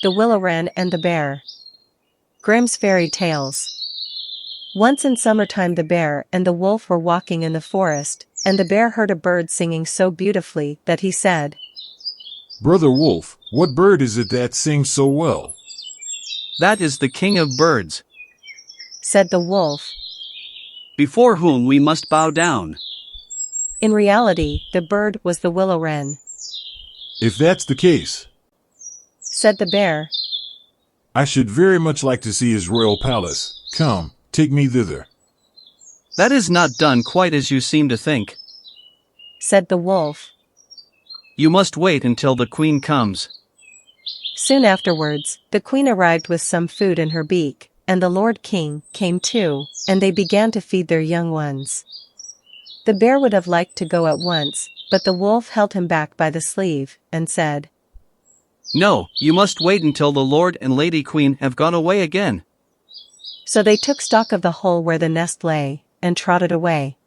The Willow Wren and the Bear. Grimm's Fairy Tales. Once in summertime the bear and the wolf were walking in the forest, and the bear heard a bird singing so beautifully that he said, "Brother Wolf, what bird is it that sings so well?" "That is the king of birds," said the wolf, "before whom we must bow down." In reality, the bird was the willow wren. "If that's the case," said the bear, "I should very much like to see his royal palace. Come, take me thither." "That is not done quite as you seem to think," said the wolf. "You must wait until the queen comes." Soon afterwards, the queen arrived with some food in her beak, and the Lord King came too, and they began to feed their young ones. The bear would have liked to go at once, but the wolf held him back by the sleeve, and said, "No, you must wait until the Lord and Lady Queen have gone away again." So they took stock of the hole where the nest lay, and trotted away.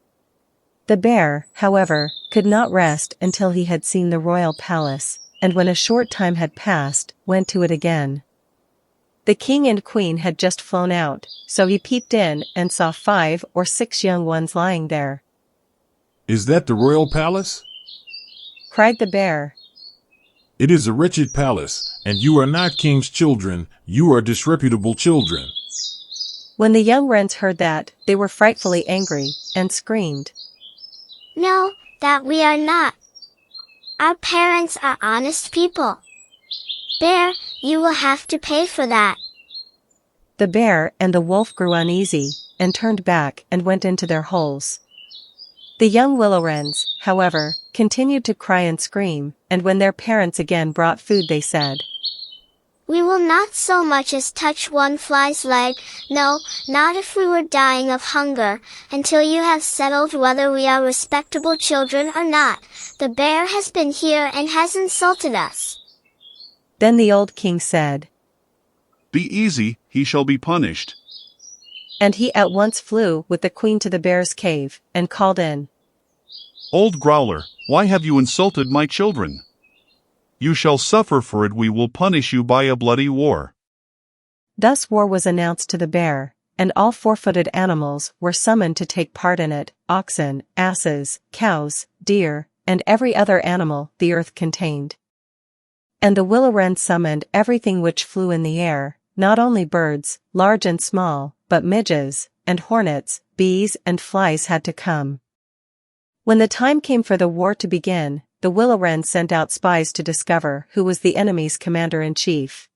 The bear, however, could not rest until he had seen the royal palace, and when a short time had passed, went to it again. The king and queen had just flown out, so he peeped in and saw 5 or 6 young ones lying there. "Is that the royal palace?" cried the bear. "It is a wretched palace, and you are not king's children, you are disreputable children." When the young wrens heard that, they were frightfully angry, and screamed, "No, that we are not. Our parents are honest people. Bear, you will have to pay for that." The bear and the wolf grew uneasy, and turned back and went into their holes. The young willow wrens, however, continued to cry and scream, and when their parents again brought food they said, "We will not so much as touch one fly's leg, no, not if we were dying of hunger, until you have settled whether we are respectable children or not. The bear has been here and has insulted us." Then the old king said, "Be easy, he shall be punished." And he at once flew with the queen to the bear's cave, and called in, "Old growler, why have you insulted my children? You shall suffer for it, we will punish you by a bloody war." Thus war was announced to the bear, and all 4-footed animals were summoned to take part in it, oxen, asses, cows, deer, and every other animal the earth contained. And the willow wren summoned everything which flew in the air, not only birds, large and small, but midges, and hornets, bees and flies had to come. When the time came for the war to begin, the willow wren sent out spies to discover who was the enemy's commander-in-chief.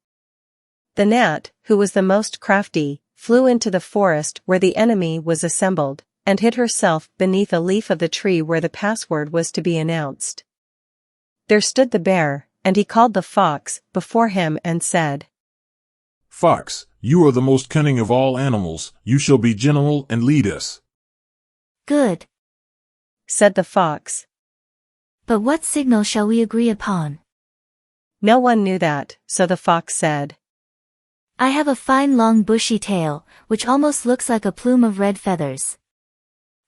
The gnat, who was the most crafty, flew into the forest where the enemy was assembled, and hid herself beneath a leaf of the tree where the password was to be announced. There stood the bear, and he called the fox before him and said, "Fox, you are the most cunning of all animals, you shall be general and lead us." "Good," said the fox. "but what signal shall we agree upon?" No one knew that, so the fox said, "I have a fine long bushy tail, which almost looks like a plume of red feathers.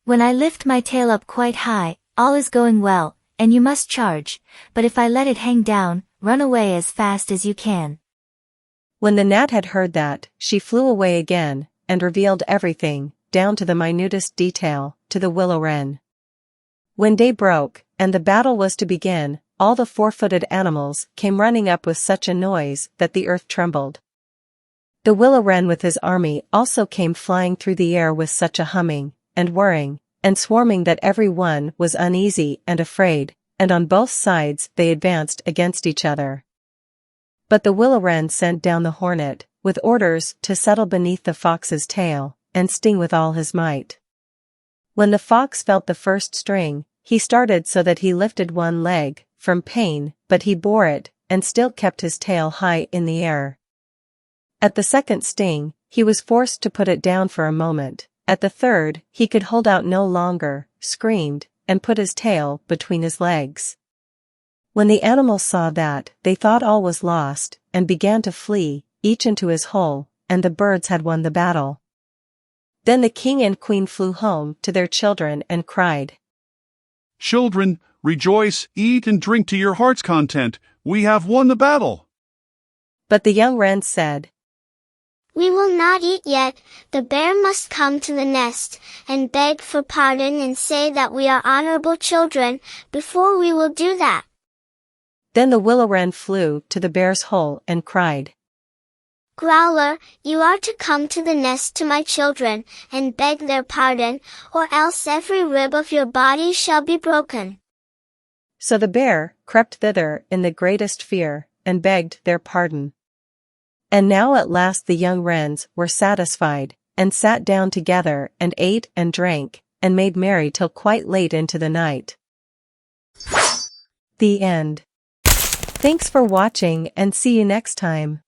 When I lift my tail up quite high, all is going well, and you must charge, but if I let it hang down, run away as fast as you can." When the gnat had heard that, she flew away again, and revealed everything, down to the minutest detail, to the willow wren. When day broke, and the battle was to begin, all the 4-footed animals came running up with such a noise that the earth trembled. The willow wren with his army also came flying through the air with such a humming, and whirring, and swarming that every one was uneasy and afraid, and on both sides they advanced against each other. But the willow wren sent down the hornet, with orders to settle beneath the fox's tail, and sting with all his might. When the fox felt the first sting, he started so that he lifted one leg, from pain, but he bore it, and still kept his tail high in the air. At the second sting, he was forced to put it down for a moment. At the third, he could hold out no longer, screamed, and put his tail between his legs. When the animals saw that, they thought all was lost, and began to flee, each into his hole, and the birds had won the battle. Then the king and queen flew home to their children and cried, "Children, rejoice, eat and drink to your heart's content, we have won the battle." But the young wrens said, "We will not eat yet, the bear must come to the nest, and beg for pardon and say that we are honorable children, before we will do that." Then the willow wren flew to the bear's hole and cried, "Growler, you are to come to the nest to my children, and beg their pardon, or else every rib of your body shall be broken." So the bear crept thither in the greatest fear, and begged their pardon. And now at last the young wrens were satisfied, and sat down together and ate and drank, and made merry till quite late into the night. The end. Thanks for watching and see you next time.